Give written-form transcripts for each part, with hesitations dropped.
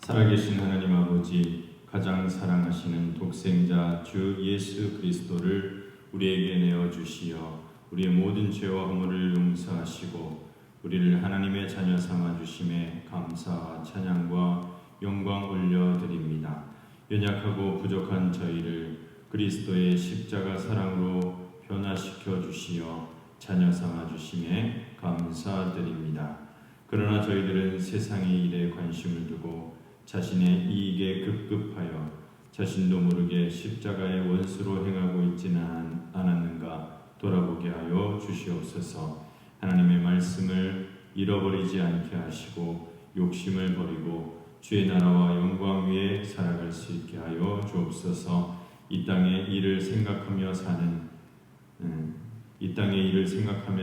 살아계신 하나님 아버지, 가장 사랑하시는 독생자 주 예수 그리스도를 우리에게 내어주시어 우리의 모든 죄와 허물을 용서하시고 우리를 하나님의 자녀 삼아주심에 감사와 찬양과 영광 올려드립니다. 연약하고 부족한 저희를 그리스도의 십자가 사랑으로 변화시켜 주시어 자녀 삼아주심에 감사드립니다. 그러나 저희들은 세상의 일에 관심을 두고 자신의 이익에 급급하여 자신도 모르게 십자가의 원수로 행하고 있지는 않았는가 돌아보게 하여 주시옵소서. 하나님의 말씀을 잃어버리지 않게 하시고 욕심을 버리고 주의 나라와 영광 위에 살아갈 수 있게 하여 주옵소서. 이 땅의 일을 생각하며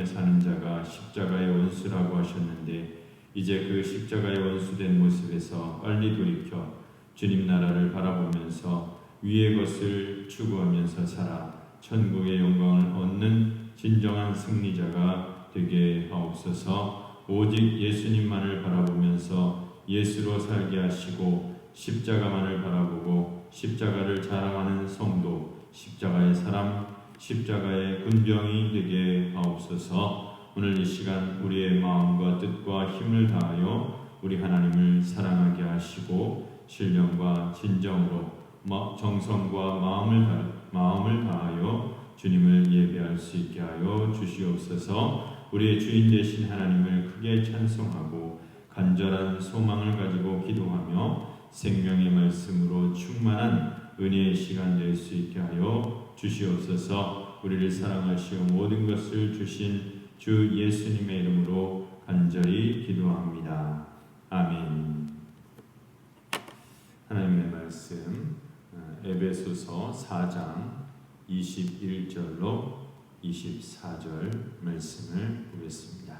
사는 자가 십자가의 원수라고 하셨는데 이제 그 십자가의 원수된 모습에서 빨리 돌이켜 주님 나라를 바라보면서 위의 것을 추구하면서 살아 천국의 영광을 얻는 진정한 승리자가 되게 하옵소서. 오직 예수님만을 바라보면서 예수로 살게 하시고 십자가만을 바라보고 십자가를 자랑하는 성도, 십자가의 사람, 십자가의 군병이 되게 하옵소서. 오늘 이 시간 우리의 마음과 뜻과 힘을 다하여 우리 하나님을 사랑하게 하시고 신령과 진정으로 정성과 마음을 다하여 주님을 예배할 수 있게 하여 주시옵소서. 우리의 주인 되신 하나님을 크게 찬송하고 간절한 소망을 가지고 기도하며 생명의 말씀으로 충만한 은혜의 시간 될 수 있게 하여 주시옵소서. 우리를 사랑하시어 모든 것을 주신 주 예수님의 이름으로 간절히 기도합니다. 아멘. 하나님의 말씀 에베소서 4장 21절로 24절 말씀을 보겠습니다.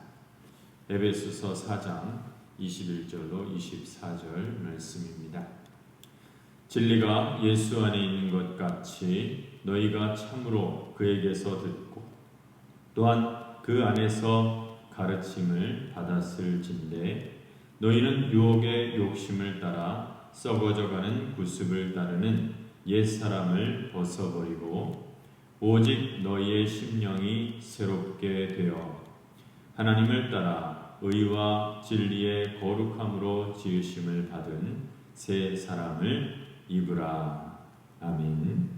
에베소서 4장 21절로 24절 말씀입니다. 진리가 예수 안에 있는 것 같이 너희가 참으로 그에게서 듣고 또한 그 안에서 가르침을 받았을진대 너희는 유혹의 욕심을 따라 썩어져가는 구습을 따르는 옛사람을 벗어버리고 오직 너희의 심령이 새롭게 되어 하나님을 따라 의와 진리의 거룩함으로 지으심을 받은 새 사람을 입으라. 아멘.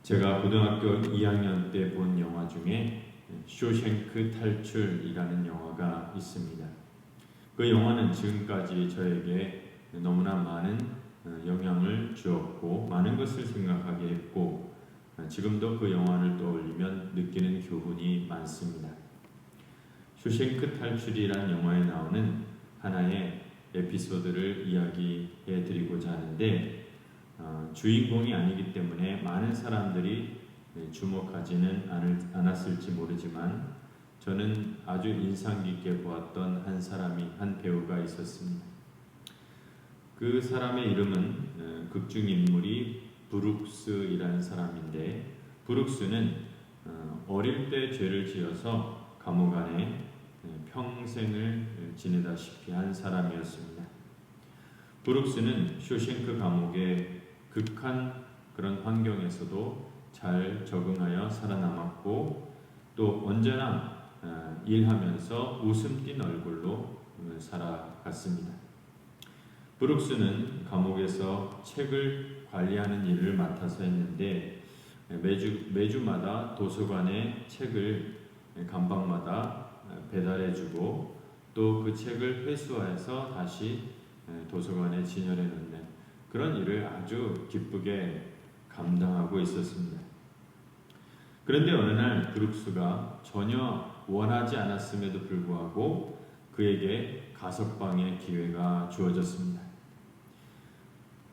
제가 고등학교 2학년 때 본 영화 중에 쇼생크 탈출이라는 영화가 있습니다. 그 영화는 지금까지 저에게 너무나 많은 영향을 주었고 많은 것을 생각하게 했고 지금도 그 영화를 떠올리면 느끼는 교훈이 많습니다. 쇼생크 탈출이라는 영화에 나오는 하나의 에피소드를 이야기해 드리고자 하는데 주인공이 아니기 때문에 많은 사람들이 주목하지는 않았을지 모르지만 저는 아주 인상 깊게 보았던 한 배우가 있었습니다. 그 사람의 이름은 극중 인물이 브룩스이라는 사람인데 브룩스는 어릴 때 죄를 지어서 감옥 안에 평생을 지내다시피 한 사람이었습니다. 브룩스는 쇼생크 감옥의 극한 그런 환경에서도 잘 적응하여 살아남았고 또 언제나 일하면서 웃음 띤 얼굴로 살아갔습니다. 브룩스는 감옥에서 책을 관리하는 일을 맡아서 했는데 매주마다 도서관에 책을 감방마다 배달해주고 또 그 책을 회수해서 다시 도서관에 진열해 놓는 그런 일을 아주 기쁘게 감당하고 있었습니다. 그런데 어느 날 브룩스가 전혀 원하지 않았음에도 불구하고 그에게 가석방의 기회가 주어졌습니다.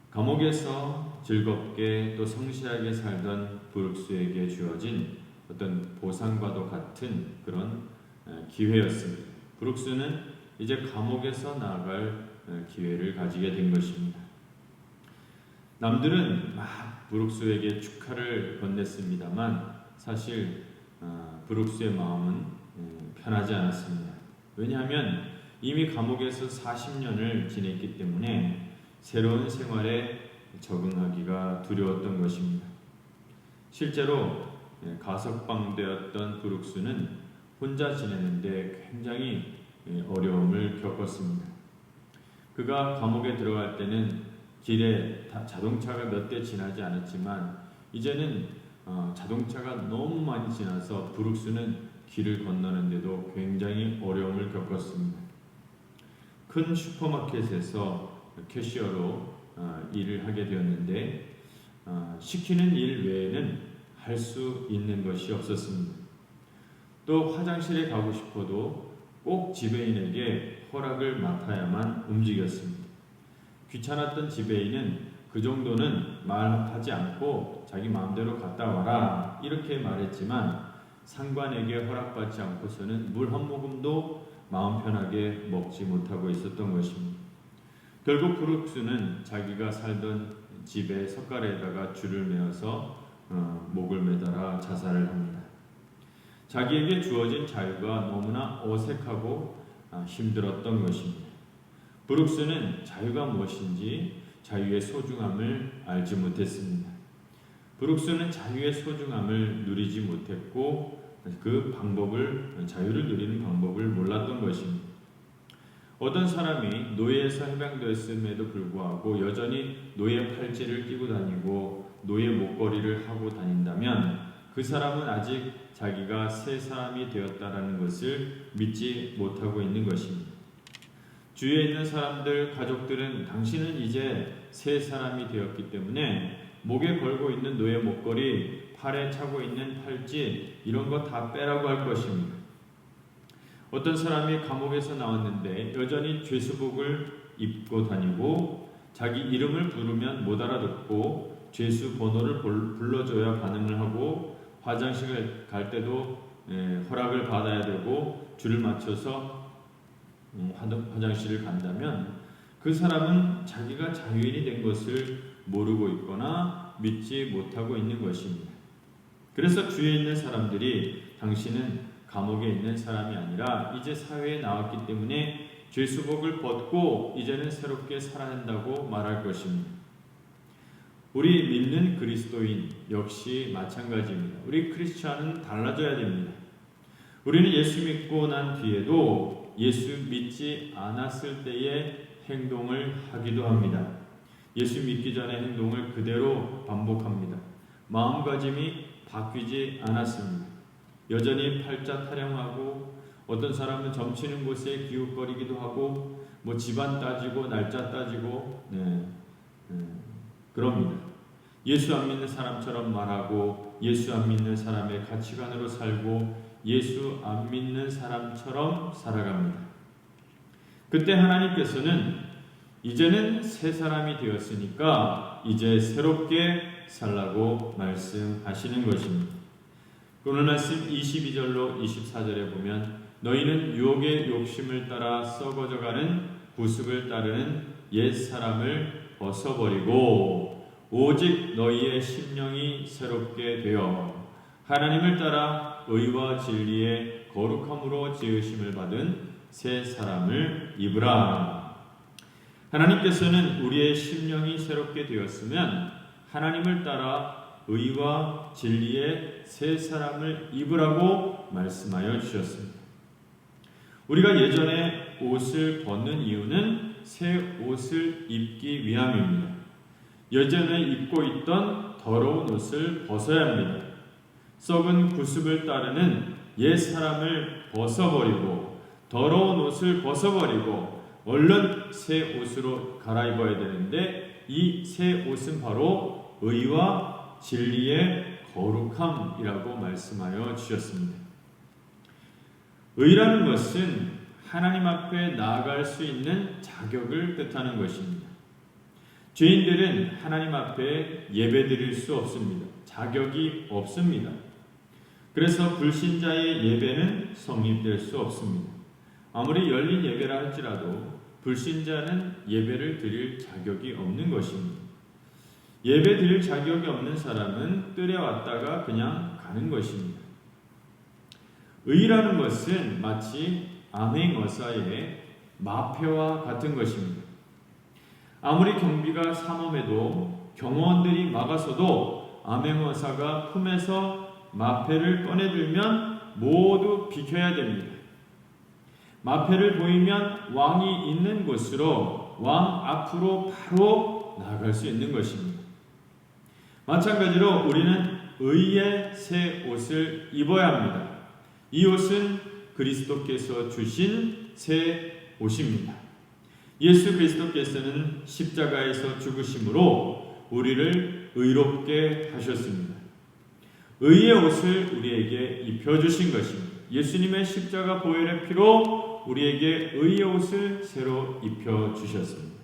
감옥에서 즐겁게 또 성실하게 살던 브룩스에게 주어진 어떤 보상과도 같은 그런 기회였습니다. 브룩스는 이제 감옥에서 나아갈 기회를 가지게 된 것입니다. 남들은 막 브룩스에게 축하를 건넸습니다만 사실 브룩스의 마음은 편하지 않았습니다. 왜냐하면 이미 감옥에서 40년을 지냈기 때문에 새로운 생활에 적응하기가 두려웠던 것입니다. 실제로 가석방되었던 브룩스는 혼자 지내는데 굉장히 어려움을 겪었습니다. 그가 감옥에 들어갈 때는 길에 자동차가 몇 대 지나지 않았지만 이제는 자동차가 너무 많이 지나서 브룩스는 길을 건너는데도 굉장히 어려움을 겪었습니다. 큰 슈퍼마켓에서 캐시어로 일을 하게 되었는데 시키는 일 외에는 할 수 있는 것이 없었습니다. 또 화장실에 가고 싶어도 꼭 지배인에게 허락을 맡아야만 움직였습니다. 귀찮았던 지배인은 그 정도는 말하지 않고 자기 마음대로 갔다 와라 이렇게 말했지만 상관에게 허락받지 않고서는 물 한 모금도 마음 편하게 먹지 못하고 있었던 것입니다. 결국 브룩스는 자기가 살던 집에 석가래에다가 줄을 메어서 목을 매달아 자살을 합니다. 자기에게 주어진 자유가 너무나 어색하고 힘들었던 것입니다. 브룩스는 자유가 무엇인지 자유의 소중함을 알지 못했습니다. 브룩스는 자유의 소중함을 누리지 못했고 자유를 누리는 방법을 몰랐던 것입니다. 어떤 사람이 노예에서 해방되었음에도 불구하고 여전히 노예 팔찌를 끼고 다니고 노예 목걸이를 하고 다닌다면 그 사람은 아직 자기가 새 사람이 되었다라는 것을 믿지 못하고 있는 것입니다. 주위에 있는 사람들, 가족들은 당신은 이제 새 사람이 되었기 때문에 목에 걸고 있는 노예 목걸이, 팔에 차고 있는 팔찌 이런 거 다 빼라고 할 것입니다. 어떤 사람이 감옥에서 나왔는데 여전히 죄수복을 입고 다니고 자기 이름을 부르면 못 알아듣고 죄수 번호를 불러줘야 반응을 하고 화장실 갈 때도 허락을 받아야 되고 줄을 맞춰서 화장실을 간다면 그 사람은 자기가 자유인이 된 것을 모르고 있거나 믿지 못하고 있는 것입니다. 그래서 주위에 있는 사람들이 당신은 감옥에 있는 사람이 아니라 이제 사회에 나왔기 때문에 죄수복을 벗고 이제는 새롭게 살아야 한다고 말할 것입니다. 우리 믿는 그리스도인 역시 마찬가지입니다. 우리 크리스찬은 달라져야 됩니다. 우리는 예수 믿고 난 뒤에도 예수 믿지 않았을 때의 행동을 하기도 합니다. 예수 믿기 전의 행동을 그대로 반복합니다. 마음가짐이 바뀌지 않았습니다. 여전히 팔자 타령하고 어떤 사람은 점치는 곳에 기웃거리기도 하고 집안 따지고 날짜 따지고 그럽니다. 예수 안 믿는 사람처럼 말하고 예수 안 믿는 사람의 가치관으로 살고 예수 안 믿는 사람처럼 살아갑니다. 그때 하나님께서는 이제는 새 사람이 되었으니까 이제 새롭게 살라고 말씀하시는 것입니다. 오늘 말씀 22절로 24절에 보면 너희는 유혹의 욕심을 따라 썩어져가는 구습을 따르는 옛 사람을 벗어버리고 오직 너희의 심령이 새롭게 되어 하나님을 따라 의와 진리의 거룩함으로 지으심을 받은 새 사람을 입으라. 하나님께서는 우리의 심령이 새롭게 되었으면 하나님을 따라 의와 진리의 새 사람을 입으라고 말씀하여 주셨습니다. 우리가 예전에 옷을 벗는 이유는 새 옷을 입기 위함입니다. 예전에 입고 있던 더러운 옷을 벗어야 합니다. 썩은 구습을 따르는 옛 사람을 벗어버리고 더러운 옷을 벗어버리고 얼른 새 옷으로 갈아입어야 되는데 이 새 옷은 바로 의와 진리의 거룩함이라고 말씀하여 주셨습니다. 의라는 것은 하나님 앞에 나아갈 수 있는 자격을 뜻하는 것입니다. 죄인들은 하나님 앞에 예배드릴 수 없습니다. 자격이 없습니다. 그래서 불신자의 예배는 성립될 수 없습니다. 아무리 열린 예배라 할지라도 불신자는 예배를 드릴 자격이 없는 것입니다. 예배 드릴 자격이 없는 사람은 뜰에 왔다가 그냥 가는 것입니다. 의라는 것은 마치 암행어사에 마패와 같은 것입니다. 아무리 경비가 삼엄해도 경호원들이 막아서도 암행어사가 품에서 마패를 꺼내들면 모두 비켜야 됩니다. 마패를 보이면 왕이 있는 곳으로 왕 앞으로 바로 나아갈 수 있는 것입니다. 마찬가지로 우리는 의의 새 옷을 입어야 합니다. 이 옷은 그리스도께서 주신 새 옷입니다. 예수 그리스도께서는 십자가에서 죽으심으로 우리를 의롭게 하셨습니다. 의의 옷을 우리에게 입혀주신 것입니다. 예수님의 십자가 보혈의 피로 우리에게 의의 옷을 새로 입혀주셨습니다.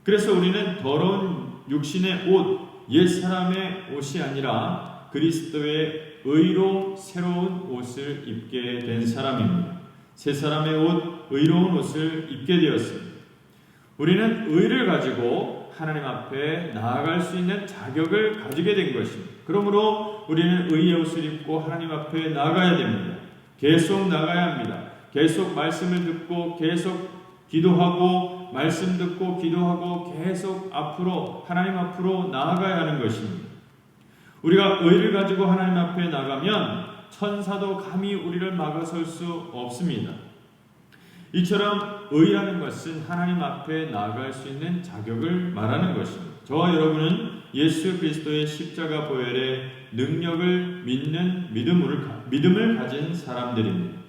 그래서 우리는 더러운 육신의 옷, 옛사람의 옷이 아니라 그리스도의 의로 새로운 옷을 입게 된 사람입니다. 새 사람의 옷, 의로운 옷을 입게 되었습니다. 우리는 의를 가지고 하나님 앞에 나아갈 수 있는 자격을 가지게 된 것입니다. 그러므로 우리는 의의 옷을 입고 하나님 앞에 나아가야 됩니다. 계속 나가야 합니다. 계속 말씀을 듣고 계속 기도하고 말씀 듣고 기도하고 계속 앞으로 하나님 앞으로 나아가야 하는 것입니다. 우리가 의를 가지고 하나님 앞에 나가면 천사도 감히 우리를 막아설 수 없습니다. 이처럼 의라는 것은 하나님 앞에 나아갈 수 있는 자격을 말하는 것입니다. 저와 여러분은 예수 그리스도의 십자가 보혈의 능력을 믿는 믿음을 가진 사람들입니다.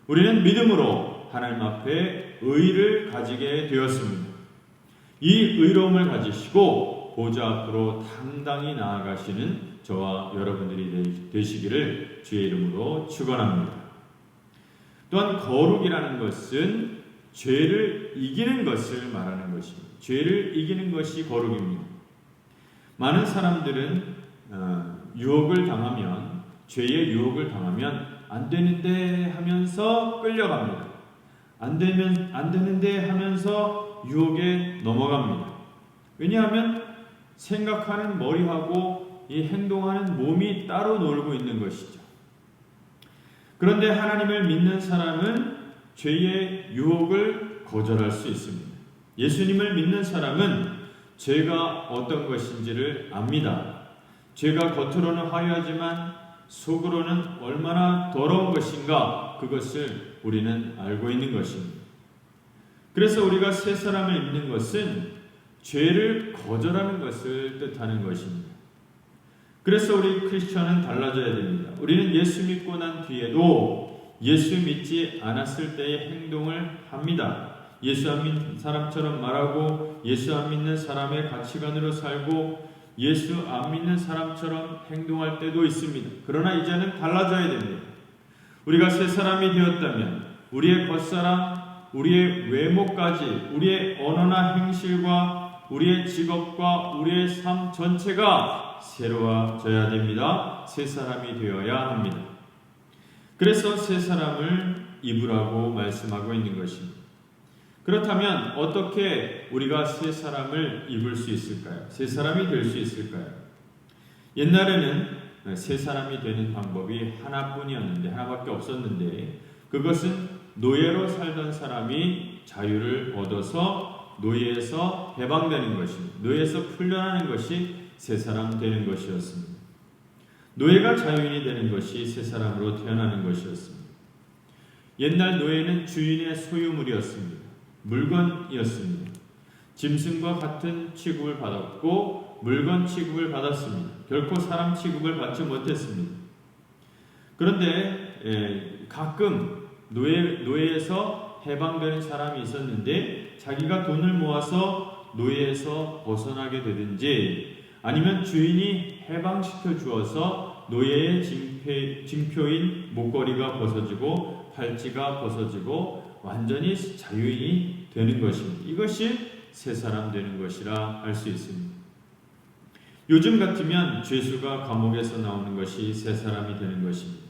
우리는 믿음으로 하나님 앞에 의를 가지게 되었습니다. 이 의로움을 가지시고 보좌 앞으로 당당히 나아가시는 저와 여러분들이 되시기를 주의 이름으로 축원합니다. 또한 거룩이라는 것은 죄를 이기는 것을 말하는 것입니다. 죄를 이기는 것이 거룩입니다. 많은 사람들은 유혹을 당하면 죄의 유혹을 당하면 안 되는데 하면서 끌려갑니다. 안 되는데 하면서 유혹에 넘어갑니다. 왜냐하면 생각하는 머리하고 이 행동하는 몸이 따로 놀고 있는 것이죠. 그런데 하나님을 믿는 사람은 죄의 유혹을 거절할 수 있습니다. 예수님을 믿는 사람은 죄가 어떤 것인지를 압니다. 죄가 겉으로는 화려하지만 속으로는 얼마나 더러운 것인가 그것을 우리는 알고 있는 것입니다. 그래서 우리가 새 사람을 입는 것은 죄를 거절하는 것을 뜻하는 것입니다. 그래서 우리 크리스천은 달라져야 됩니다. 우리는 예수 믿고 난 뒤에도 예수 믿지 않았을 때의 행동을 합니다. 예수 안 믿는 사람처럼 말하고 예수 안 믿는 사람의 가치관으로 살고 예수 안 믿는 사람처럼 행동할 때도 있습니다. 그러나 이제는 달라져야 됩니다. 우리가 새 사람이 되었다면 우리의 겉사람, 우리의 외모까지, 우리의 언어나 행실과 우리의 직업과 우리의 삶 전체가 새로워져야 됩니다. 새 사람이 되어야 합니다. 그래서 새 사람을 입으라고 말씀하고 있는 것입니다. 그렇다면 어떻게 우리가 새 사람을 입을 수 있을까요? 새 사람이 될 수 있을까요? 옛날에는 새 사람이 되는 방법이 하나뿐이었는데, 하나밖에 없었는데, 그것은 노예로 살던 사람이 자유를 얻어서 노예에서 해방되는 것입니다. 노예에서 풀려나는 것이 새 사람 되는 것이었습니다. 노예가 자유인이 되는 것이 새 사람으로 태어나는 것이었습니다. 옛날 노예는 주인의 소유물이었습니다. 물건이었습니다. 짐승과 같은 취급을 받았고 물건 취급을 받았습니다. 결코 사람 취급을 받지 못했습니다. 그런데 가끔 노예에서 해방되는 사람이 있었는데 자기가 돈을 모아서 노예에서 벗어나게 되든지 아니면 주인이 해방시켜 주어서 노예의 징표인 목걸이가 벗어지고 팔찌가 벗어지고 완전히 자유인이 되는 것입니다. 이것이 새 사람 되는 것이라 할 수 있습니다. 요즘 같으면 죄수가 감옥에서 나오는 것이 새 사람이 되는 것입니다.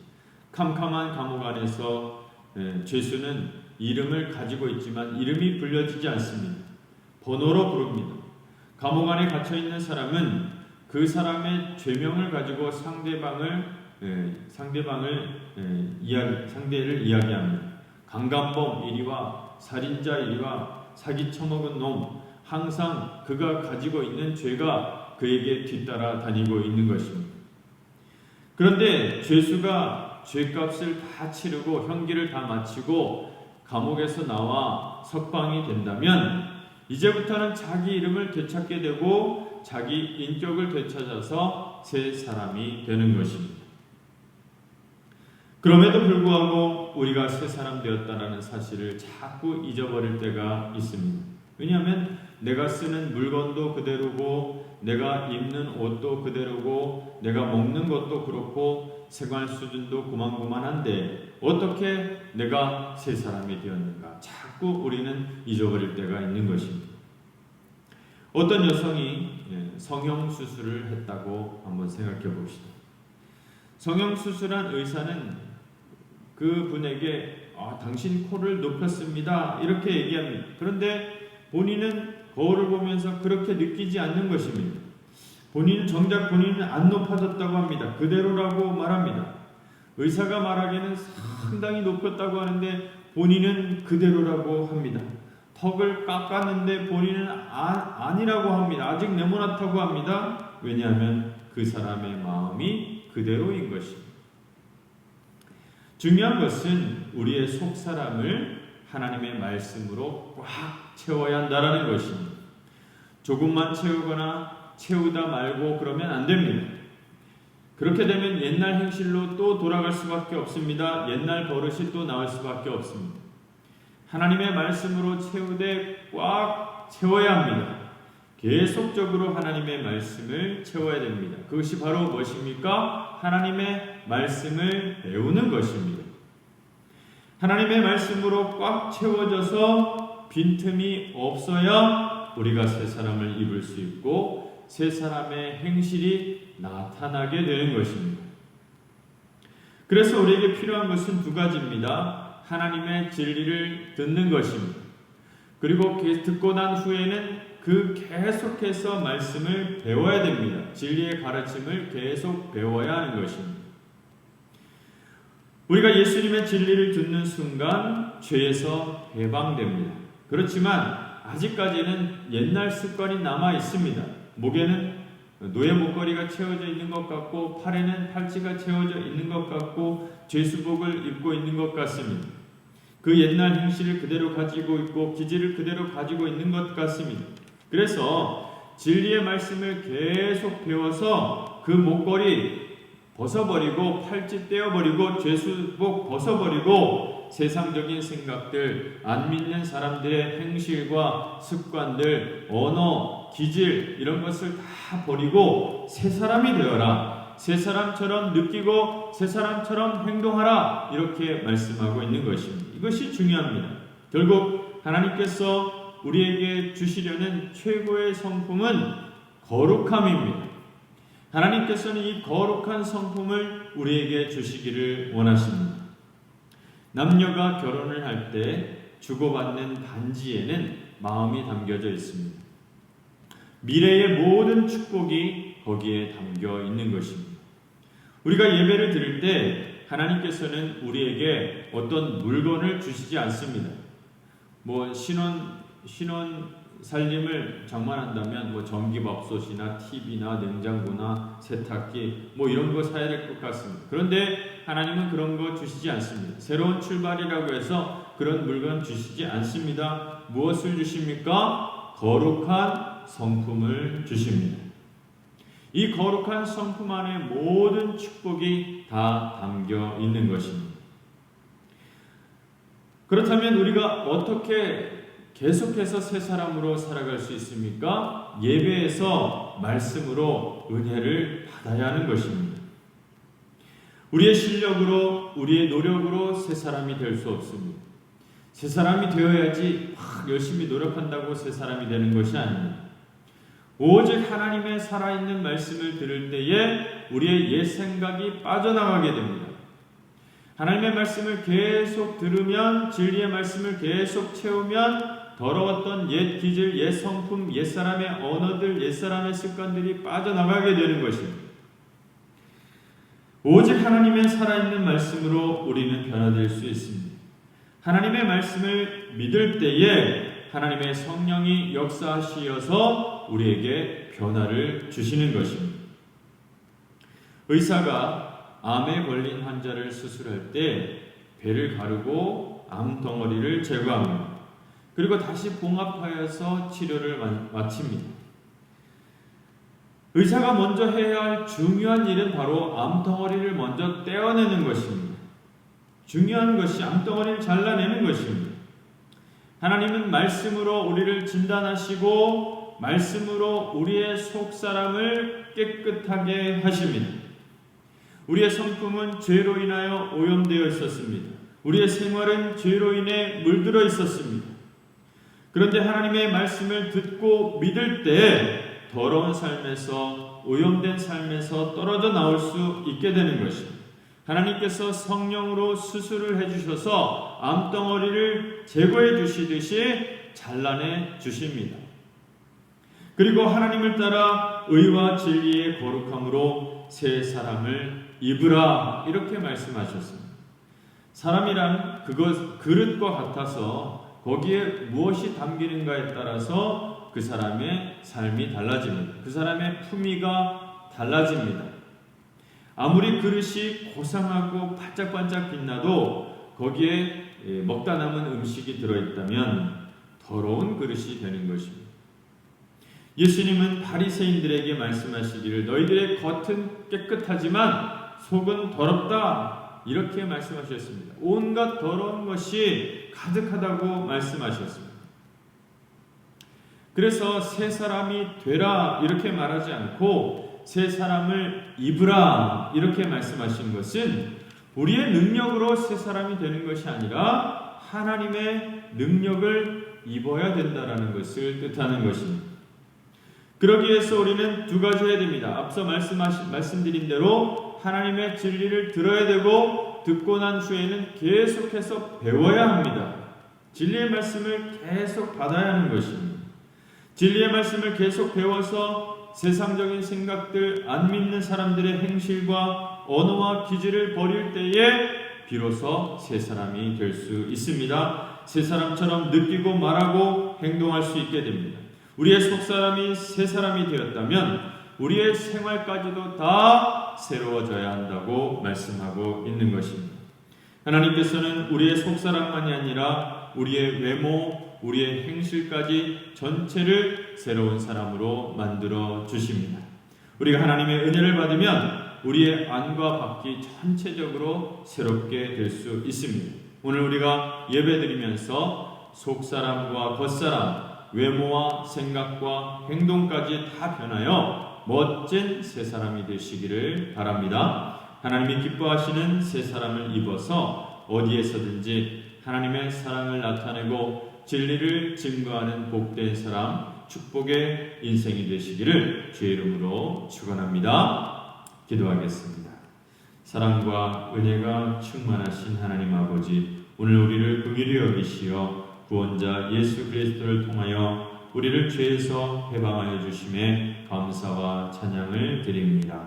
캄캄한 감옥 안에서 죄수는 이름을 가지고 있지만 이름이 불려지지 않습니다. 번호로 부릅니다. 감옥 안에 갇혀 있는 사람은 그 사람의 죄명을 가지고 상대를 이야기합니다. 강간범 이리와 살인자 이리와 사기 쳐먹은 놈, 항상 그가 가지고 있는 죄가 그에게 뒤따라 다니고 있는 것입니다. 그런데 죄수가 죄값을 다 치르고 형기를 다 마치고 감옥에서 나와 석방이 된다면 이제부터는 자기 이름을 되찾게 되고 자기 인격을 되찾아서 새 사람이 되는 것입니다. 그럼에도 불구하고 우리가 새 사람 되었다는 사실을 자꾸 잊어버릴 때가 있습니다. 왜냐하면 내가 쓰는 물건도 그대로고 내가 입는 옷도 그대로고 내가 먹는 것도 그렇고 생활 수준도 고만고만한데 어떻게 내가 새 사람이 되었는가? 자꾸 우리는 잊어버릴 때가 있는 것입니다. 어떤 여성이 성형수술을 했다고 한번 생각해 봅시다. 성형수술한 의사는 그 분에게 당신 코를 높였습니다 이렇게 얘기합니다. 그런데 본인은 거울을 보면서 그렇게 느끼지 않는 것입니다. 정작 본인은 안 높아졌다고 합니다. 그대로라고 말합니다. 의사가 말하기에는 상당히 높였다고 하는데 본인은 그대로라고 합니다. 턱을 깎았는데 본인은 아니라고 합니다. 아직 네모나다고 합니다. 왜냐하면 그 사람의 마음이 그대로인 것입니다. 중요한 것은 우리의 속사람을 하나님의 말씀으로 꽉 채워야 한다는 것입니다. 조금만 채우거나 채우다 말고 그러면 안 됩니다. 그렇게 되면 옛날 행실로 또 돌아갈 수밖에 없습니다. 옛날 버릇이 또 나올 수밖에 없습니다. 하나님의 말씀으로 채우되 꽉 채워야 합니다. 계속적으로 하나님의 말씀을 채워야 됩니다. 그것이 바로 무엇입니까? 하나님의 말씀을 배우는 것입니다. 하나님의 말씀으로 꽉 채워져서 빈틈이 없어야 우리가 새 사람을 입을 수 있고 새 사람의 행실이 나타나게 되는 것입니다. 그래서 우리에게 필요한 것은 두 가지입니다. 하나님의 진리를 듣는 것입니다. 그리고 듣고 난 후에는 계속해서 말씀을 배워야 됩니다. 진리의 가르침을 계속 배워야 하는 것입니다. 우리가 예수님의 진리를 듣는 순간 죄에서 해방됩니다. 그렇지만 아직까지는 옛날 습관이 남아 있습니다. 목에는 노예 목걸이가 채워져 있는 것 같고 팔에는 팔찌가 채워져 있는 것 같고 죄수복을 입고 있는 것 같습니다. 그 옛날 행실을 그대로 가지고 있고 기질을 그대로 가지고 있는 것 같습니다. 그래서 진리의 말씀을 계속 배워서 그 목걸이 벗어버리고 팔찌 떼어버리고 죄수복 벗어버리고 세상적인 생각들, 안 믿는 사람들의 행실과 습관들, 언어, 기질 이런 것을 다 버리고 새 사람이 되어라. 새 사람처럼 느끼고 새 사람처럼 행동하라. 이렇게 말씀하고 있는 것입니다. 이것이 중요합니다. 결국 하나님께서 우리에게 주시려는 최고의 성품은 거룩함입니다. 하나님께서는 이 거룩한 성품을 우리에게 주시기를 원하십니다. 남녀가 결혼을 할 때 주고받는 반지에는 마음이 담겨져 있습니다. 미래의 모든 축복이 거기에 담겨 있는 것입니다. 우리가 예배를 드릴 때 하나님께서는 우리에게 어떤 물건을 주시지 않습니다. 신혼 살림을 장만한다면 전기밥솥이나 TV나 냉장고나 세탁기 이런 거 사야 될 것 같습니다. 그런데 하나님은 그런 거 주시지 않습니다. 새로운 출발이라고 해서 그런 물건 주시지 않습니다. 무엇을 주십니까? 거룩한 성품을 주십니다. 이 거룩한 성품 안에 모든 축복이 다 담겨 있는 것입니다. 그렇다면 우리가 어떻게 계속해서 새 사람으로 살아갈 수 있습니까? 예배에서 말씀으로 은혜를 받아야 하는 것입니다. 우리의 실력으로, 우리의 노력으로 새 사람이 될 수 없습니다. 새 사람이 되어야지 열심히 노력한다고 새 사람이 되는 것이 아닙니다. 오직 하나님의 살아있는 말씀을 들을 때에 우리의 옛 생각이 빠져나가게 됩니다. 하나님의 말씀을 계속 들으면, 진리의 말씀을 계속 채우면 더러웠던 옛 기질, 옛 성품, 옛 사람의 언어들, 옛 사람의 습관들이 빠져나가게 되는 것입니다. 오직 하나님의 살아있는 말씀으로 우리는 변화될 수 있습니다. 하나님의 말씀을 믿을 때에 하나님의 성령이 역사하시어서 우리에게 변화를 주시는 것입니다. 의사가 암에 걸린 환자를 수술할 때 배를 가르고 암덩어리를 제거합니다. 그리고 다시 봉합하여서 치료를 마칩니다. 의사가 먼저 해야 할 중요한 일은 바로 암덩어리를 먼저 떼어내는 것입니다. 중요한 것이 암덩어리를 잘라내는 것입니다. 하나님은 말씀으로 우리를 진단하시고 말씀으로 우리의 속사람을 깨끗하게 하십니다. 우리의 성품은 죄로 인하여 오염되어 있었습니다. 우리의 생활은 죄로 인해 물들어 있었습니다. 그런데 하나님의 말씀을 듣고 믿을 때 더러운 삶에서, 오염된 삶에서 떨어져 나올 수 있게 되는 것입니다. 하나님께서 성령으로 수술을 해주셔서 암덩어리를 제거해 주시듯이 잘라내 주십니다. 그리고 하나님을 따라 의와 진리의 거룩함으로 새 사람을 입으라, 이렇게 말씀하셨습니다. 사람이란 그릇과 같아서 거기에 무엇이 담기는가에 따라서 그 사람의 삶이 달라집니다. 그 사람의 품위가 달라집니다. 아무리 그릇이 고상하고 반짝반짝 빛나도 거기에 먹다 남은 음식이 들어있다면 더러운 그릇이 되는 것입니다. 예수님은 바리새인들에게 말씀하시기를 너희들의 겉은 깨끗하지만 속은 더럽다, 이렇게 말씀하셨습니다. 온갖 더러운 것이 가득하다고 말씀하셨습니다. 그래서 새 사람이 되라 이렇게 말하지 않고 새 사람을 입으라 이렇게 말씀하신 것은 우리의 능력으로 새 사람이 되는 것이 아니라 하나님의 능력을 입어야 된다라는 것을 뜻하는 것입니다. 그러기 위해서 우리는 두 가지 해야 됩니다. 앞서 말씀드린 대로 하나님의 진리를 들어야 되고 듣고 난 후에는 계속해서 배워야 합니다. 진리의 말씀을 계속 받아야 하는 것입니다. 진리의 말씀을 계속 배워서 세상적인 생각들, 안 믿는 사람들의 행실과 언어와 기질을 버릴 때에 비로소 새 사람이 될 수 있습니다. 새 사람처럼 느끼고 말하고 행동할 수 있게 됩니다. 우리의 속사람이 새 사람이 되었다면 우리의 생활까지도 다 새로워져야 한다고 말씀하고 있는 것입니다. 하나님께서는 우리의 속사람만이 아니라 우리의 외모, 우리의 행실까지 전체를 새로운 사람으로 만들어 주십니다. 우리가 하나님의 은혜를 받으면 우리의 안과 밖이 전체적으로 새롭게 될 수 있습니다. 오늘 우리가 예배드리면서 속사람과 겉사람, 외모와 생각과 행동까지 다 변하여 멋진 새 사람이 되시기를 바랍니다. 하나님이 기뻐하시는 새 사람을 입어서 어디에서든지 하나님의 사랑을 나타내고 진리를 증거하는 복된 사람, 축복의 인생이 되시기를 주의 이름으로 축원합니다. 기도하겠습니다. 사랑과 은혜가 충만하신 하나님 아버지, 오늘 우리를 긍휼히 여기시어 구원자 예수 그리스도를 통하여 우리를 죄에서 해방하여 주심에 감사와 찬양을 드립니다.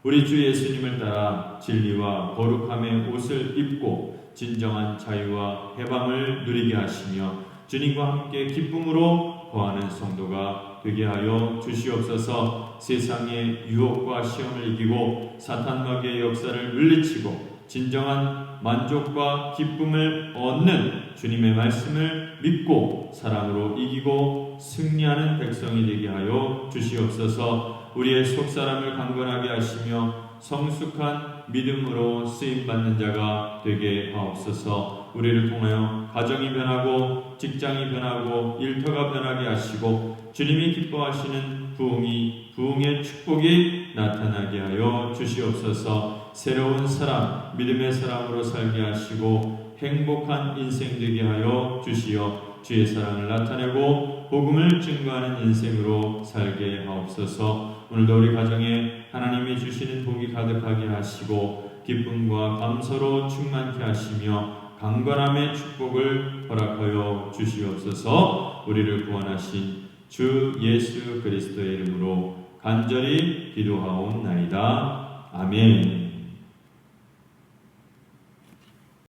우리 주 예수님을 따라 진리와 거룩함의 옷을 입고 진정한 자유와 해방을 누리게 하시며 주님과 함께 기쁨으로 거하는 성도가 되게 하여 주시옵소서. 세상의 유혹과 시험을 이기고 사탄 마귀의 역사를 물리치고 진정한 만족과 기쁨을 얻는 주님의 말씀을 믿고 사랑으로 이기고 승리하는 백성이 되게 하여 주시옵소서. 우리의 속사람을 강건하게 하시며 성숙한 믿음으로 쓰임받는 자가 되게 하옵소서. 우리를 통하여 가정이 변하고 직장이 변하고 일터가 변하게 하시고 주님이 기뻐하시는 부흥의 축복이 나타나게 하여 주시옵소서. 새로운 사람, 믿음의 사람으로 살게 하시고 행복한 인생 되게 하여 주시어 주의 사랑을 나타내고 복음을 증거하는 인생으로 살게 하옵소서. 오늘도 우리 가정에 하나님이 주시는 복이 가득하게 하시고 기쁨과 감사로 충만케 하시며 강건함의 축복을 허락하여 주시옵소서. 우리를 구원하신 주 예수 그리스도의 이름으로 간절히 기도하옵나이다. 아멘.